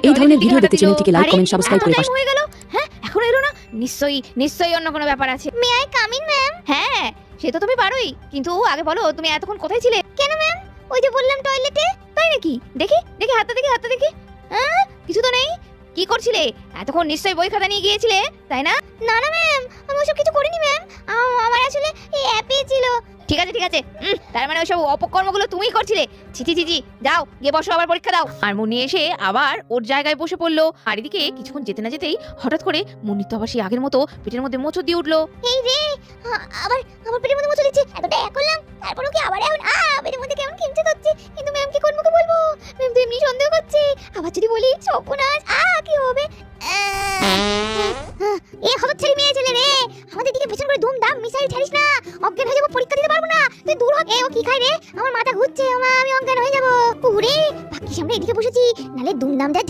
এই ধরনের ভিডিও দেখতে চ্যানেলটিকে লাইক কমেন্ট সাবস্ক্রাইব করে পাশে হয়ে গেল। হ্যাঁ এখনো এলো না, নিশ্চয়ই অন্য কোনো ব্যাপার আছে। May I come in ma'am? হ্যাঁ সে তো তুমি পারোই, কিন্তু আগে বলো তুমি এতক্ষণ কোথায় ছিলে? কেন ম্যাম? ওই যে বললাম টয়লেটে। তাই নাকি? দেখি দেখি হাতটা দেখি। কিছু তো নেই। কি করছিলে এতক্ষণ? নিশ্চয়ই বই খাতা নিয়ে গিয়েছিলে, তাই না? না না ম্যাম, আমি ওসব কিছু করিনি ম্যাম, আমার আসলে এই অ্যাপই ছিল। ঠিক আছে তার মানে ওইসব অপকর্মগুলো তুমিই করছিলে। ছি যাও গিয়ে বসো, আবার পরীক্ষা দাও। আর মুন্নি এসে আবার ওর জায়গায় বসে পড়লো। আর এদিকে কিছুক্ষণ যেতে না যেতেই হঠাৎ করে মুন্নি তো আবার সেই আগের মতো পেটের মধ্যে মোচড় দিয়ে উঠলো। এই রে, আবার পেটের মধ্যে মোচড় দিচ্ছে। এতটা এক করলাম, তারপরেও কি আবার এখন পেটের মধ্যে কেমন খিমচে করছে। কিন্তু ম্যাম কি কোন মুখে বলবো? ম্যাম তো এমনি সন্দেহ করছে। আবার যদি বলি সর্বনাশ, কি হবে? এ হতচ্ছাড়ি মেয়ে ছেলে রে, আমাদের দিকে পেছন করে ধুমধাম মিসাইল ছাড়িস না, অজ্ঞান হয়ে যাবো, পরীক্ষা দিতে পারবো না। তুই দূর হ। ও কি খাই রে? আমার মাথা ঘুরছে, আমি অজ্ঞান হয়ে যাবো। ওরে বাকি সামনে এদিকে বসেছি, নালে দুমদাম যা